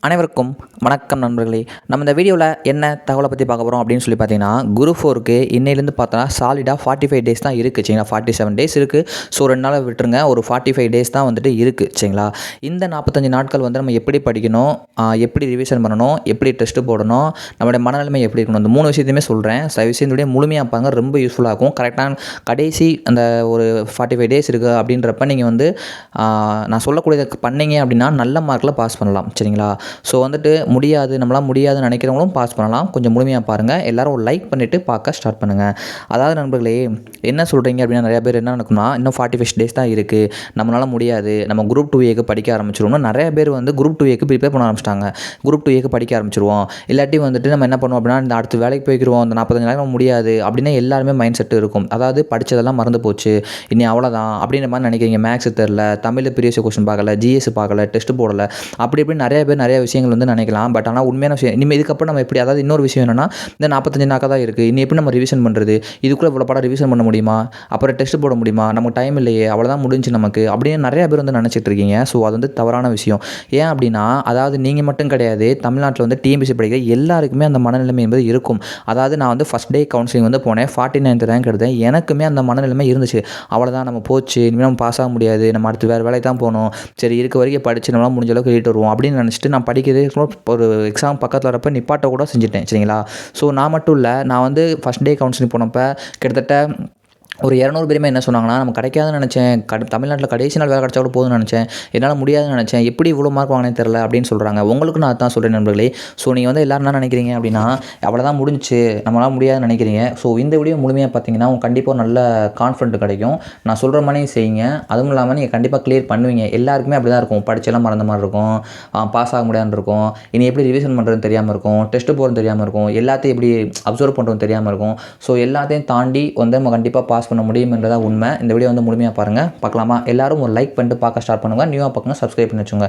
அனைவருக்கும் வணக்கம் நண்பர்களே. நம்ம இந்த வீடியோவில் என்ன தகவலை பற்றி பார்க்க போகிறோம் அப்படின்னு சொல்லி பார்த்தீங்கன்னா, குரூப் 4க்கு இன்னையிலேருந்து பார்த்தோன்னா சாலிடாக 45 டேஸ் தான் இருக்குது சரிங்களா. 47 டேஸ் இருக்குது. ஸோ 2 நாள் விட்டுருங்க. ஒரு 45 டேஸ் தான் வந்துட்டு இருக்குது சரிங்களா. இந்த 45 நாட்கள் வந்து நம்ம எப்படி படிக்கணும், எப்படி ரிவிஷன் பண்ணணும், எப்படி டெஸ்ட்டு போடணும், நம்மளுடைய மனநிலைமை எப்படி இருக்கணும், இந்த 3 விஷயத்தையுமே சொல்கிறேன். விஷயத்துடைய முழுமையாக இருப்பாங்க, ரொம்ப யூஸ்ஃபுல்லாக இருக்கும். கரெக்டான கடைசி அந்த ஒரு 45 டேஸ் இருக்குது அப்படின்றப்ப நீங்கள் வந்து நான் சொல்லக்கூடியதை பண்ணீங்க அப்படின்னா நல்ல மார்க்கில் பாஸ் பண்ணலாம் சரிங்களா. ஸோ வந்துட்டு நம்மளால் முடியாதுன்னு நினைக்கிறவங்களும் பாஸ் பண்ணலாம். கொஞ்சம் முழுமையாக பாருங்கள். எல்லோரும் ஒரு லைக் பண்ணிவிட்டு பார்க்க ஸ்டார்ட் பண்ணுங்கள். அதாவது நண்பர்களே, என்ன சொல்கிறீங்க அப்படின்னா நிறையா பேர் என்ன நடக்கும்னா, இன்னும் 45 டேஸ் தான் இருக்குது, நம்மளால் முடியாது, நம்ம குரூப் 2ஏக்கு படிக்க ஆரம்பிச்சிருவோம்னு நிறைய பேர் வந்து குரூப் 2ஏக்கு ப்ரிப்பேர் பண்ண ஆரம்பிச்சிட்டாங்க. குரூப் 2ஏக்கு படிக்க ஆரம்பிச்சிருவோம், இல்லாட்டி வந்துட்டு நம்ம என்ன பண்ணுவோம் அப்படின்னா இந்த அடுத்து வேலைக்கு போய்க்கிறோம், இந்த 45 நாளைக்கு முடியாது அப்படின்னு எல்லாருமே மைண்ட் செட்டு இருக்கும். அதாவது படித்ததெல்லாம் மறந்து போச்சு, இனி அவ்வளோதான் அப்படின்ற மாதிரி நினைக்கிறீங்க. மேக்ஸ் தெரில, தமிழ் ப்ரீவியஸ் கொஸ்டின் பார்க்கல, ஜிஎஸ் பார்க்கல, டெஸ்ட் போடலை, அப்படி இப்படி நிறைய பேர் நிறைய விஷயங்கள் வந்து நினைக்கலாம். பட் ஆனால் உண்மையான விஷயம் இனிமேல் இதுக்கப்புறம் நம்ம எப்படி, அதாவது இன்னொரு விஷயம் என்னென்னா, இந்த 45 நாட்கள் தான் இருக்குது, இனி எப்படி நம்ம ரிவிஷன் பண்ணுறது, இதுக்குள்ளே இவ்வளோ படம் ரிவிஷன் பண்ண முடியுமா, அப்புறம் டெஸ்ட் போட முடியுமா, நமக்கு டைம் இல்லையே, அவ்வளோதான் முடிஞ்சு நமக்கு அப்படின்னு நிறைய பேர் வந்து நினச்சிட்டு இருக்கீங்க. ஸோ அது வந்து தவறான விஷயம். ஏன் அப்படின்னா, அதாவது நீங்கள் மட்டும் கிடையாது, தமிழ்நாட்டில் வந்து டிஎம்பிசி படிக்கிற எல்லாருக்குமே அந்த மனநிலைமை என்பது இருக்கும். அதாவது நான் வந்து ஃபஸ்ட் டே கவுன்சிலிங் வந்து போனேன், 49th ரேங்க் எடுத்தேன், எனக்குமே அந்த மனநிலைமை இருந்துச்சு. அவ்வளோதான், நம்ம போச்சு, இனிமேல் நம்ம பாஸ் ஆக முடியாது, நம்ம அடுத்து வேறு வேலைக்கு தான் போகணும், சரி இருக்க வரைக்கும் படித்து நம்மளால் முடிஞ்ச அளவுக்கு எழுதிட்டு வருவோம் அப்படின்னு நினச்சிட்டு நான் படிக்கிறதே ஒரு எக்ஸாம் பக்கத்தில் வரப்போ நிப்பாட்ட கூட செஞ்சுட்டேன் சரிங்களா. ஸோ நான் மட்டும் இல்லை, நான் வந்து ஃபஸ்ட் டே கவுன்சிலிங் போனப்போ கிட்டத்தட்ட ஒரு 200 பேருமே என்ன சொன்னாங்கன்னா, நம்ம கிடைக்காதுன்னு நினச்சேன், தமிழ்நாட்டில் கடைசி நாள் வேலை கிடச்சா கூட போதும்னு நினச்சேன், என்னால் முடியாதுன்னு நினச்சேன், எப்படி இவ்வளோ மார்க் வாங்கினே தெரில அப்படின்னு சொல்கிறாங்க. உங்களுக்கு நான் அதான் சொல்கிறேன் நண்பர்களே. ஸோ நீங்கள் வந்து எல்லோரும் என்ன நினைக்கிறீங்க அப்படின்னா, அவ்வளோதான் முடிஞ்சிச்சு, நம்மளால் முடியாதுன்னு நினைக்கிறீங்க. ஸோ இந்த வீடியோ முழுமையாக பார்த்தீங்கன்னா உங்களுக்கு கண்டிப்பாக நல்ல கான்ஃபிடென்ட் கிடைக்கும். நான் சொல்கிற மாதிரி செய்யுங்க. அதுவும் இல்லாமல் நீங்கள் கண்டிப்பாக கிளியர் பண்ணுவீங்க. எல்லாருக்குமே அப்படி தான் இருக்கும். படிச்செல்லாம் மறந்த மாதிரி இருக்கும், பாஸ் ஆக முடியாதுன்னு இருக்கும், இனி எப்படி ரிவிஷன் பண்ணுறதுன்னு தெரியாமல் இருக்கும், டெஸ்ட்டு போகிறது தெரியாமல் இருக்கும், எல்லாத்தையும் எப்படி அப்சர்வ் பண்ணுறதுன்னு தெரியாமல் இருக்கும். ஸோ எல்லாத்தையும் தாண்டி வந்து நம்ம கண்டிப்பாக பாஸ் பண்ண முடியும் என்றதா உண்மை. இந்த வீடியோ வந்து முழுமையாக பாருங்கள். பார்க்கலாமா? எல்லாரும் ஒரு லைக் பண்ணிட்டு பார்க்க ஸ்டார்ட் பண்ணுங்கள். நியூவாக பார்க்குங்க, சப்ஸ்கிரைப் பண்ணி வச்சுங்க.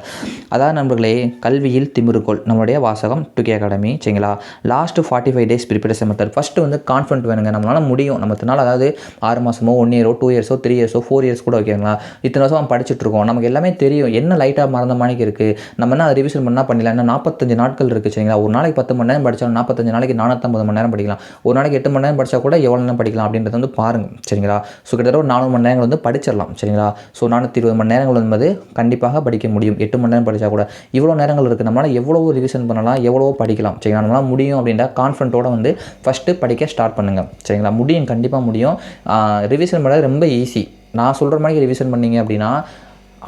அதாவது நண்பர்களே, கல்வியில் திமிருக்கோள் நம்மளுடைய வாசகம் 2K அகாடமி சரிங்களா. Last 45 days preparation method. First வந்து கான்ஃபிடென்ட் வேணுங்க, நம்மளால் முடியும். நம்மளால் அதாவது 6 மாதமோ 1 இயரோ 2 இயர்ஸோ 3 இயர்ஸோ 4 இயர்ஸ் கூட ஓகேங்களா, இத்தனை வருஷம் படிச்சுட்டு இருக்கோம், நமக்கு எல்லாமே தெரியும். என்ன லைட்டாக மறந்த மாதிரி இருக்குது, நம்ம என்ன அதை ரிவிஷன் பண்ணால் பண்ணிடலாம். என்ன 45 நாட்கள் இருக்குது சரிங்களா. ஒரு நாளைக்கு 10 மணி நேரம் படித்தாலும் 45 நாளைக்கு 450 மணி நேரம் படிக்கலாம். ஒரு நாளைக்கு 8 மணி நேரம் படித்தா கூட எவ்வளோ நேரம் படிக்கலாம் அப்படின்றத வந்து பாருங்கள் சரிங்களா. ஸோ கிட்டத்தட்ட ஒரு 400 மணி நேரங்கள் வந்து படிச்சிடலாம் சரிங்களா. ஸோ 420 மணி நேரங்கள் என்பது கண்டிப்பாக படிக்க முடியும். 8 மணி நேரம் படித்தா கூட இவ்வளோ நேரங்கள் இருக்குது. நம்மளால் எவ்வளவோ ரிவிஷன் பண்ணலாம், எவ்வளவோ படிக்கலாம் சரிங்களா. நம்மளால் முடியும் அப்படின்ற கான்ஃபிடென்ட்டோடு வந்து ஃபஸ்ட்டு படிக்க ஸ்டார்ட் பண்ணுங்கள் சரிங்களா. முடியும், கண்டிப்பாக முடியும். ரிவிஷன் பண்ணது ரொம்ப ஈஸி. நான் சொல்கிற மாதிரி ரிவிஷன் பண்ணிங்க அப்படின்னா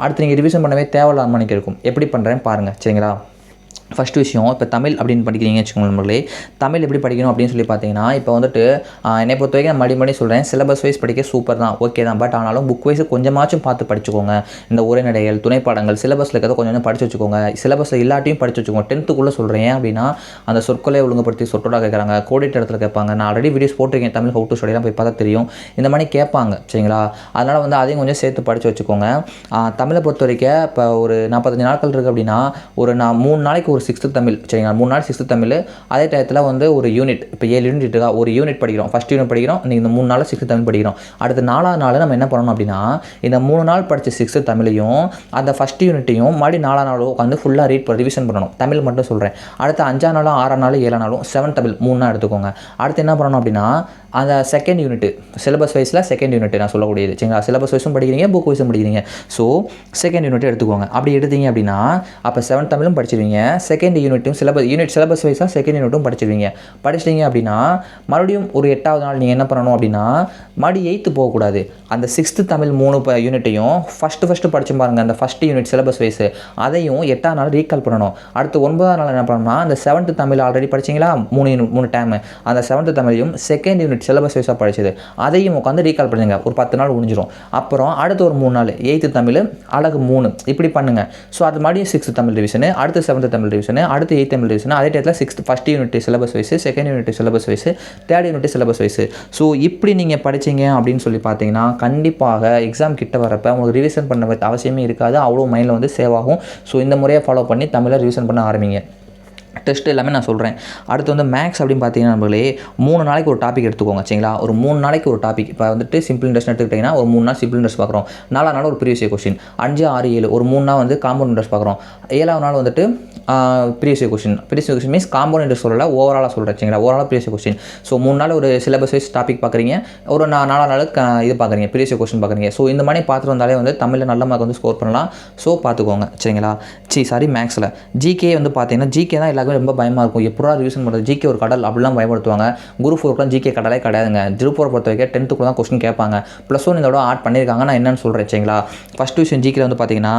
அடுத்து நீங்கள் ரிவிஷன் பண்ணவே தேவையில்லாத மணிக்கு இருக்கும். எப்படி பண்ணுறேன்னு பாருங்கள் சரிங்களா. ஃபஸ்ட்டு விஷயம், இப்போ தமிழ் அப்படின்னு படிக்கிறீங்கன்னு வச்சுக்கோங்க நண்பர்களே. தமிழ் எப்படி படிக்கணும் அப்படின்னு சொல்லி பார்த்தீங்கன்னா, இப்போ வந்துட்டு என்னை பொறுத்த வரைக்கும் நான் மறுபடியும் சொல்கிறேன், சிலபஸ் வைஸ் படிக்க சூப்பர் தான், ஓகே தான். பட் ஆனாலும் புக் வைஸ் கொஞ்சமாச்சும் பார்த்து படிச்சுக்கோங்க. இந்த உரைநடைகள், துணைப்பாடங்கள், சிலபஸில் இருக்கிறத கொஞ்சம் படித்து வச்சுக்கோங்க. சிலபஸில் இல்லாட்டியும் படித்து வச்சுக்கோங்க. 10th சொல்கிறேன். ஏன் அப்படின்னா அந்த சொற்களை ஒழுங்குபடுத்தி சொற்றோட கேட்குறாங்க, கோடிட்ட இடத்துல கேட்பாங்க. நான் ஆல்ரெடி வீடியோஸ் போட்டிருக்கேன், தமிழ் ஹவு டு ஸ்டடிலாம் போய் பார்த்தா தெரியும். இந்த மாதிரி கேட்பாங்க சரிங்களா. அதனால் வந்து அதையும் கொஞ்சம் சேர்த்து படித்து வச்சுக்கோங்க. தமிழை பொறுத்த வரைக்கும் இப்போ ஒரு 45 நாட்கள் இருக்குது அப்படின்னா, நான் 3 நாளைக்கு ஒரு 6th தமிழ் சரிங்களா. 3 நாள் 6th தமிழ். அதே டயத்தில் வந்து ஒரு யூனிட், இப்போ 7 யூனிட் இருக்கா, ஒரு யூனிட் படிக்கிறோம். ஃபஸ்ட் யூனிட் படிக்கிறோம், நீங்கள் இந்த 3 நாள் 6th தமிழ் படிக்கிறோம். அடுத்த 4வது நாள் நம்ம என்ன பண்ணணும் அப்படின்னா, இந்த 3 நாள் படித்த 6th தமிழையும் அந்த ஃபஸ்ட் யூனிட்டையும் மறுபடியும் 4வது நாள் உட்காந்து ஃபுல்லாக ரிவிஷன் பண்ணணும். தமிழ் மட்டும் சொல்கிறேன். அடுத்த 5ஆம் நாளும் 6ஆம் நாளும் 7ஆம் நாளும் 7th தமிழ் 3 நாள் எடுத்துக்கோங்க. அடுத்து என்ன பண்ணணும் அப்படின்னா, அந்த செகண்ட் யூனிட் சிலபஸ் வைஸில் செகண்ட் யூனிட் நான் சொல்லக்கூடியது சரிங்களா. சிலபஸ் வைஸும் படிக்கிறீங்க, புக் வைஸும் படிக்கிறீங்க. ஸோ செகண்ட் யூனிட் எடுத்துக்கோங்க. அப்படி எடுத்தீங்க அப்படின்னா அப்போ 7th தமிழும் படிச்சிருவீங்க, செகண்ட் யூனிட்டும் சிலபஸ் வைஸாக செகண்ட் யூனிட்டும் படிச்சிருவீங்க. படிச்சிட்டிங்க அப்படின்னா மறுபடியும் ஒரு 8வது நாள் நீங்கள் என்ன பண்ணணும் அப்படின்னா, மறுபடியும் 8th போகக்கூடாது. அந்த 6th தமிழ் 3 யூனிட்டையும் ஃபஸ்ட்டு படிச்சு பாருங்கள், அந்த ஃபஸ்ட் யூனிட் சிலபஸ் வைஸு அதையும் 8வது நாள் ரீகால் பண்ணணும். அடுத்து 9வது நாள் என்ன பண்ணணும்னா, அந்த 7th தமிழ் ஆல்ரெடி படிச்சிங்களா 3 டைம், அந்த 7th தமிழையும் செகண்ட் யூனிட் சிலபஸ் வைஸாக படிச்சது அதையும் உட்காந்து ரீகால் பண்ணுங்க. ஒரு 10 நாள் முடிஞ்சிடும். அப்புறம் அடுத்து ஒரு 3 நாள் 8th தமிழ் அழகு 3 இப்படி பண்ணுங்கள். ஸோ அது மறுபடியும் 6th தமிழ் ரிவிஷனு, அடுத்து 7th தமிழ் ரிவிஷனு, அடுத்து 8th தமிழ் ரிவிஷன். அதே டயத்தில் first unit syllabus wise, second unit syllabus wise, third unit syllabus wise. So இப்படி நீங்கள் படிச்சிங்க அப்படின்னு சொல்லி பார்த்தீங்கன்னா கண்டிப்பாக எக்ஸாம் கிட்ட வரப்போ உங்களுக்கு ரிவிஷன் பண்ண அவசியமே இருக்காது. அவ்வளோ மைண்டில் வந்து சேவ் ஆகும். ஸோ இந்த முறையை ஃபாலோ பண்ணி தமிழை ரிவிஷன் பண்ண ஆரம்பிங்க. டெஸ்ட் எல்லாமே நான் சொல்கிறேன். அடுத்து வந்து மேக்ஸ் அப்படின்னு பார்த்தீங்கன்னா நம்மளே 3 நாளைக்கு ஒரு டாபிக் எடுத்துக்கோங்க சரிங்களா. ஒரு 3 நாளைக்கு ஒரு டாபிக். இப்போ வந்துட்டு சிம்பிள் இன்ட்ரெஸ்ட் எடுத்துக்கிட்டிங்கன்னா ஒரு 3 நாள் சிம்பிள் இன்ட்ரெஸ்ட் பார்க்குறோம். 4ஆவது நாள் ஒரு ப்ரீவியஸ் இயர் கொஸ்டின். 5, 6, 7 ஒரு 3 நாள் வந்து காம்பவுண்ட் இன்ட்ரெஸ்ட் பார்க்குறோம். 7ஆவது நாள் வந்துட்டு previous year question. Previous year question means compound interest சொல்லலை, ஓவராலாக சொல்கிறேன் சரிங்களா. ஓவராலாக ப்ரீவியஸ் இயர் கொஸ்டின். ஸோ 3 நாள் ஒரு சிலபஸ் வைஸ் டாபிக் பார்க்குறீங்க, ஒரு 4ஆவது நாள் இது பார்க்குறீங்க, ப்ரீவியஸ் இயர் கொஸ்டின் பார்க்குறீங்க. ஸோ இந்த மாதிரி பார்த்துட்டு வந்தாலே வந்து தமிழில் நல்ல மார்க் வந்து ஸ்கோர் பண்ணலாம். ஸோ பார்த்துக்கோங்க சரிங்களா. மேக்ஸில் ஜிகே வந்து பார்த்தீங்கன்னா ஜிகே தான் எல்லாருமே ரொம்ப பயமாக இருக்கும். எப்படா ரிவிஷன் பண்ணுறது, ஜிகே ஒரு கடல் அப்படிலாம் பயன்படுத்துவாங்க. குரூப் 4க்குலாம் ஜிகே கடலே கிடையாதுங்க. குரூப் 4 பொறுத்த வரைக்கும் 10th தான் கொஸ்டின் கேட்பாங்க. +1 இதோட ஆட் பண்ணியிருக்காங்க. நான் என்னன்னு சொல்கிறேன் சரிங்களா. ஃபஸ்ட் விஷயம் ஜிகே வந்து பார்த்தீங்கன்னா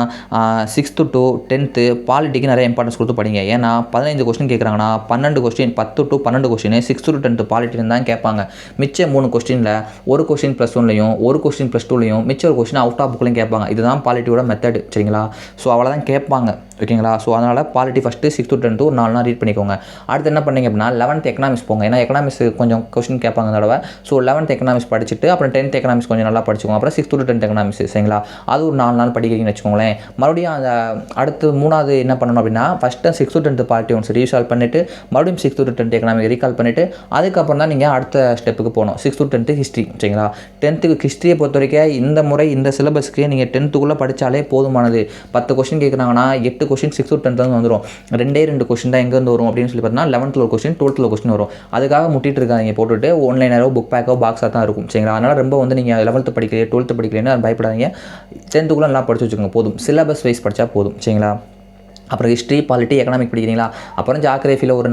6th to 10th பாலிட்டிக்கு நிறைய இம்பார்ட்டன்ஸ் கொடுத்து படிங்க. ஏன்னா 15 கொஸ்டின் கேட்குறாங்கன்னா 12 question 10 to 12 question 6th to 10th பாலிட்டின்னு தான் கேட்பாங்க. மிச்சம் 3 கொஸ்டினில் ஒரு கொஸ்டின் +1லையும் ஒரு கொஸ்டின் +2லையும் மிச்சம் ஒரு கொஸ்டின் அவுட் ஆஃப் புக்லையும் கேட்பாங்க. இதுதான் பாலிட்டியோட மெத்தட் சரிங்களா. ஸோ அவ்வளோதான் கேட்பாங்க ஓகேங்களா. ஸோ அதனால் polity first 6th to 10th ஒரு 4 நாள் ரீட் பண்ணிக்கோங்க. அடுத்து என்ன பண்ணீங்க அப்படின்னா 11th எக்கனாமிக்ஸ் போங்க. ஏன்னா எக்கனாமிக்ஸ் கொஞ்சம் கொஸ்டின் கேட்பாங்க தடவை. ஸோ 11th எக்கனாமிக்ஸ் படிச்சுட்டு அப்புறம் 10th எக்கனாமிக்ஸ் கொஞ்சம் நல்லா படிச்சுக்கோங்க. அப்புறம் 6th to 10th எக்கனாமிக்ஸ் சரிங்களா. அது ஒரு 4 நாள் படிக்கிறீங்கன்னு வச்சுக்கோங்களேன். மறுபடியும் அந்த அடுத்து 3வது என்ன பண்ணணும் அப்படின்னா first 6th to 10th polity once resolve பண்ணிவிட்டு மறுபடியும் 6th to 10th economic recall பண்ணிவிட்டு அதுக்கப்புறம் தான் நீங்கள் அடுத்த ஸ்டெப்புக்கு போகணும். 6th to 10th ஹிஸ்ட்ரி சரிங்களா. 10th ஹிஸ்ட்ரியை பொறுத்த வரைக்கும் இந்த முறை இந்த சிலபஸ்க்கு நீங்கள் 10th படித்தாலே போதுமானது. 10 கொஸ்டின் கேட்குறாங்கன்னா 8 கொஸ்டின் 6th to 10th வந்துடும். 2 கொஸ்டின் தான் எங்கேருந்து வரும் அப்படின்னு சொல்லி பார்த்தீங்கன்னா 11th ஒரு கொஸ்டின் 12th ஒரு கொஸ்டின் வரும். அதுக்காக முட்டிட்டு இருக்காங்க போட்டுட்டு ஆன்லைனரோ புக் பேக்கோ பாக்ஸாக தான் இருக்கும் சரிங்களா. அதனால் ரொம்ப வந்து நீங்கள் 11th படிக்கலையே 12th படிக்கலைன்னு பயப்படாதீங்க. 10th நல்லா படிச்சு வச்சுக்கோங்க போதும். சிலபஸ் வைஸ் படித்தா போதும் சரிங்களா. அப்புறம் ஹிஸ்ட்ரி பாலிட்டி எக்கனாமிக் படிக்கிறீங்களா, அப்புறம் ஜாகிரஃபியில் ஒரு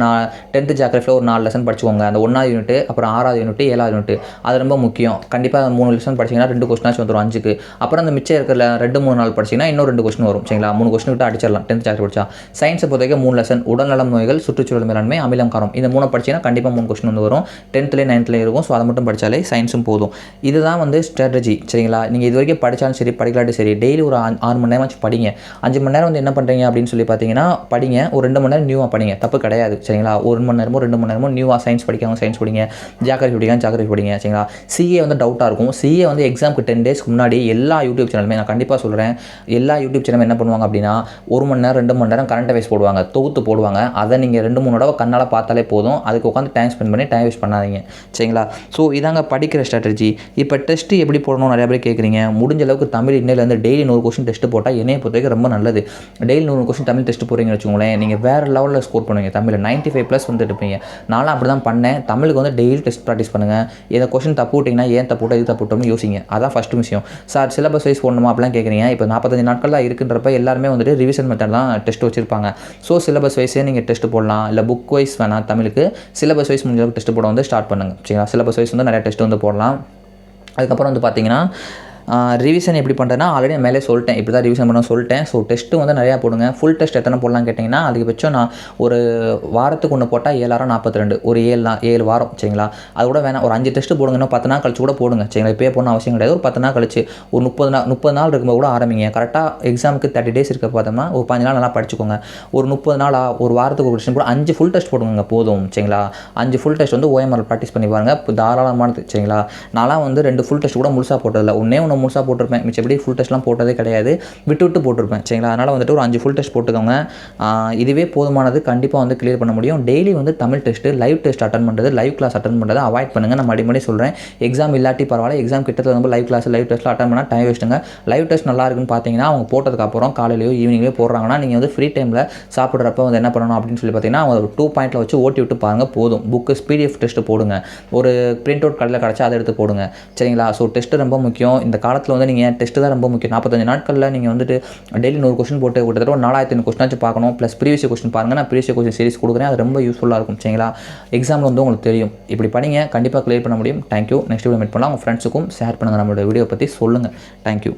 10th ஜாகிரஃபியில் ஒரு 4 லெசன் படிச்சுக்கோங்க. அந்த 1வது யூனிட் அப்புறம் 6வது யூனிட் 7வது யூனிட் அது ரொம்ப முக்கியம். கண்டிப்பாக 3 லெசன் படிச்சிங்கன்னா 2 கொஸ்டினாச்சும் வந்துடும் 5க்கு. அப்புறம் அந்த மிச்சம் இருக்கிற 2-3 நாள் படிச்சிங்கன்னா இன்னும் 2 கொஸ்டின் வரும் சரிங்களா. 3 கொஸ்டின் விட்டு அடிச்சிடலாம் 10th ஜாகிரஃபி படிச்சா. சயின்ஸை பொறுத்த வரைக்கும் 3 லெசன் உடல்நலம் நோய்கள் சுற்றுச்சூழல் மேலாண்மை அமிலம் காரம் இந்த 3 படிச்சிங்கன்னா கண்டிப்பாக 3 கொஸ்டின் வந்து வரும். 10th 9th இருக்கும். ஸோ அதை மட்டும் படித்தாலே சயின்ஸும் போதும். இதுதான் வந்து ஸ்ட்ராட்டஜி சரிங்களா. நீங்கள் இது வரைக்கும் படித்தாலும் சரி படிக்கலாட்டி சரி டெய்லி ஒரு 6 மணி நேரமாச்சும் படிங்க. 5 மணி நேரம் வந்து என்ன பண்ணுறீங்க அப்படின்னு சொல்லி பார்த்தீங்கன்னா ஒரு 2 மணி நேரம் நியூவாக படிங்க, தப்பு கிடையாது சரிங்களா. 1 மணி நேரமோ 2 மணி நேரமோ நியூவாக சயின்ஸ் படிக்காம சயின்ஸ் படிங்க, ஜாகிரஃபி படிக்காம ஜாகிரஃபி படிங்க சரிங்களா. சிஏ வந்து டவுட்டாக இருக்கும். சிஏ வந்து எக்ஸாமுக்கு 10 டேஸ்க்கு முன்னாடி எல்லா யூடியூப் சேனலுமே நான் கண்டிப்பாக சொல்கிறேன், எல்லா யூடியூப் சேனலும் என்ன பண்ணுவாங்க அப்படின்னா 1 மணி நேரம் 2 மணி நேரம் கரண்ட் அஃபேர்ஸ் போடுவாங்க, தொகுத்து போடுவாங்க. அதை நீங்கள் 2-3 தடவை கண்ணால் பார்த்தாலே போதும். அதுக்கு உட்காந்து டைம் ஸ்பெண்ட் பண்ணி டைம் வேஸ்ட் பண்ணாதீங்க சரிங்களா. ஸோ இதாங்க படிக்கிற ஸ்ட்ராட்டஜி. இப்போ டெஸ்ட்டு எப்படி போடணும் நிறைய பேர் கேட்குறீங்க. முடிஞ்ச அளவுக்கு தமிழ் இன்னிலேருந்து டெய்லி 100 கொஸ்டின் டெஸ்ட்டு போட்டால் என்னைய பொறுத்த வரைக்கும் ரொம்ப நல்லது. டெய்லி 100 கொஸ்டின் தமிழ் டெஸ்ட்டு போகிறீங்கன்னு வச்சுக்கோங்களேன், நீங்கள் வேறு லெவலில் ஸ்கோர் பண்ணுவீங்க. தமிழில் 95+ வந்து எடுப்பீங்க. நானும் அப்படி தான் பண்ணேன். தமிழுக்கு வந்து டெய்லி டெஸ்ட் ப்ராக்டிஸ் பண்ணுங்கள். இதை கொஸ்டின் தப்பு விட்டிங்கன்னா ஏன் தப்பு விட்டோம் இது தப்பு விட்டோம்னு யோசிங்க. அதான் ஃபஸ்ட்டு விஷயம். சார் சிலபஸ் வைஸ் போடணுமா அப்படிலாம் கேட்குறீங்க. இப்போ 45 நாட்கள் தான் இருக்குன்றப்ப எல்லாருமே வந்துட்டு ரிவிஷன் மெத்தட் தான் டெஸ்ட் வச்சிருப்பாங்க. ஸோ சிலபஸ் வைஸே நீங்கள் டெஸ்ட் போடலாம். இல்லை புக் வைஸ் வேணாம், தமிழுக்கு சிலபஸ் வைஸ் முடிஞ்ச அளவுக்கு டெஸ்ட் போட வந்து ஸ்டார்ட் பண்ணுங்கள் சரிங்களா. சிலபஸ் வைஸ் வந்து நிறைய டெஸ்ட் வந்து போடலாம். அதுக்கப்புறம் வந்து பார்த்தீங்கன்னா ரிவிஷன் எப்படி பண்ணுறேன்னா ஆல்ரெடி நான் மேலே சொல்லிட்டேன், இப்படி தான் ரிவிஷன் பண்ண சொல்லிட்டேன். ஸோ டெஸ்ட்டு வந்து நிறையா போடுங்க. ஃபுல் டெஸ்ட் எத்தனை போடலாம் கேட்டிங்கன்னா அதிகபட்சம் நான் ஒரு வாரத்துக்கு ஒன்று போட்டால் 7/42 ஒரு 7 வாரம் சரிங்களா. அது கூட வேணாம், ஒரு 5 டெஸ்ட்டு போடுங்க. இன்னும் 10 நாள் கழிச்சு கூட போடுங்க சரிங்களா. இப்போயே போடணும் அவசியம் கிடையாது. ஒரு 10 நாள் கழிச்சு ஒரு 30 நாள் இருக்கும்போது கூட ஆரம்பிங்க. கரெக்டாக எக்ஸாமுக்கு 30 டேஸ் இருக்க பார்த்தோம்னா ஒரு 15 நாள் நல்லா படிச்சுக்கோங்க. ஒரு 30 நாளாக ஒரு வாரத்துக்கு ஒரு டெஸ்ட் போட 5 ஃபுல் டெஸ்ட் போடுங்க போதும் சரிங்களா. 5 ஃபுல் டெஸ்ட் வந்து OMR ப்ராக்டிஸ் பண்ணி பாருங்க, தாராளமானது சரிங்களா. நான்லாம் வந்து 2 ஃபுல் டெஸ்ட் கூட முழுசாக போட்டதில்லை, ஒன்று முழுசாக போட்டிருப்பேன். மிச்சப்படி ஃபுல் டெஸ்ட்லாம் போட்டதே கிடையாது, விட்டு போட்டிருப்பேன் சரிங்களா. அதனால் வந்துட்டு ஒரு 5 ஃபுல் டெஸ்ட் போட்டுக்கோங்க. இதுவே போதுமானது. கண்டிப்பாக வந்து கிளியர் பண்ண முடியும். டெய்லி வந்து Tamil test live test attend பண்ணுறது, லைவ் கிளாஸ் அட்டன் பண்ணுறதை அவாய்ட் பண்ணுங்கள். நான் மறுபடியும் சொல்கிறேன், எக்ஸாம் இல்லாட்டி பரவாயில்ல, எக்ஸாம் கிட்டத்தில் வந்து லைவ் கிளாஸ் லைவ் டெஸ்ட்டில் அட்டன் பண்ணால் டைம் வேஸ்ட்டுங்க. லைவ் டெஸ்ட் நல்லா இருக்குன்னு பார்த்தீங்கன்னா அவங்க போட்டதுக்கப்புறம் காலையிலையோ ஈவினிங்லேயோ போடுறாங்கன்னா நீங்கள் வந்து ஃப்ரீ டைமில் சாப்பிட்றப்ப வந்து என்ன பண்ணணும் அப்படின்னு சொல்லி பார்த்தீங்கன்னா அவங்க 2 பாயிண்டில் வச்சு ஓட்டி விட்டு பாருங்கள் போதும். புக்கு PDF டெஸ்ட்டு போடுங்க, ஒரு பிரிண்ட் அவுட் கடையில் கிடச்சா அதை எடுத்து போடுங்க சரிங்களா. ஸோ டெஸ்ட்டு ரொம்ப முக்கியம். இந்த காலத்தில் வந்து நீங்கள் டெஸ்ட்டு தான் ரொம்ப முக்கியம். 45 நாட்களில் நீங்கள் வந்துட்டு டெய்லி 100 கொஸ்டின் போட்டு கிட்டத்தட்ட ஒரு 4500 கொஸ்டினாச்சும் பார்க்கணும். ப்ளஸ் ப்ரீவியஸ் கொஸ்டின் பாருங்கள். நான் ப்ரீவியஸ் கொஸ்டின் சீரிஸ் கொடுக்குறேன், அது ரொம்ப யூஸ்ஃபுல்லாக இருக்கும் சரிங்களா. எக்ஸாமில் வந்து உங்களுக்கு தெரியும். இப்படி படிங்க, கண்டிப்பாக கிளியர் பண்ண முடியும். தேங்க்யூ. நெக்ஸ்ட் வீடியோ மீட் பண்ணலாம். உங்கள் ஃப்ரெண்ட்ஸுக்கும் ஷேர் பண்ணுங்கள், நம்மளோட வீடியோ பற்றி சொல்லுங்கள். தேங்க்யூ.